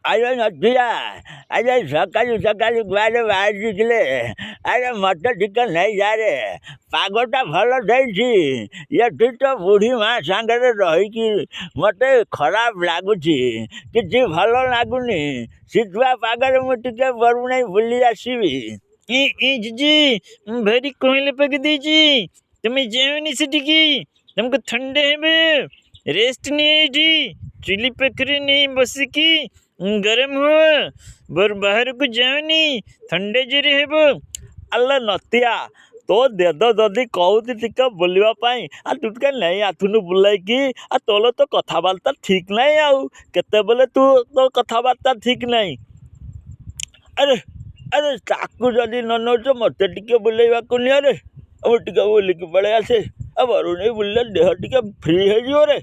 ଆରେ ନଥିଲା ଆରେ ସକାଳୁ ସକାଳୁ କୁଆଡ଼େ ବାହାରିଥିଲେ। ଆରେ ମୋତେ ଟିକେ ନେଇଯାରେ, ପାଗଟା ଭଲ ଦେଇଛି। ଏଠି ତ ବୁଢ଼ୀ ମା ସାଙ୍ଗରେ ରହିକି ମୋତେ ଖରାପ ଲାଗୁଛି, କିଛି ଭଲ ଲାଗୁନି। ଶୀତୁଆ ପାଗରେ ମୁଁ ଟିକେ ବରୁଣେଇ ବୁଲି ଆସିବି। ଜିଜି ଭାରି କୋଇଲା ପାଗ ଦେଇଛି, ତମେ ଯାଅନି ସେଠିକି, ତମକୁ ଥଣ୍ଡା ହେବ। ରେଷ୍ଟ ନିଅ ଏଇଠି ଚୁଲି ପାଖରେ ନେଇ ବସିକି ଗରମ ହୁଅ, ବାହାରକୁ ଯାଅନି, ଥଣ୍ଡା ଜୋରେ ହେବ। ଆଲୋ ନତିଆ, ତୋ ଦେଦ ଯଦି କହୁଛି ଟିକେ ବୁଲିବା ପାଇଁ, ଆଉ ତୁ ଟିକେ ନେଇ ଆସୁନୁ ବୁଲେଇକି। ଆଉ ତୋର ତ କଥାବାର୍ତ୍ତା ଠିକ୍ ନାହିଁ, ଆଉ କେତେବେଳେ ତୋ କଥାବାର୍ତ୍ତା ଠିକ୍ ନାହିଁ। ଆରେ ଆରେ ତାକୁ ଯଦି ନ ନେଉଛ ମୋତେ ଟିକେ ବୁଲେଇବାକୁ ନିଅରେ, ମୁଁ ଟିକେ ବୁଲିକି ପଳେଇ ଆସେ। ଆଉ ବରୁଣେଇ ବୁଲିଲେ ଦେହ ଟିକେ ଫ୍ରି ହେଇଯିବ ରେ।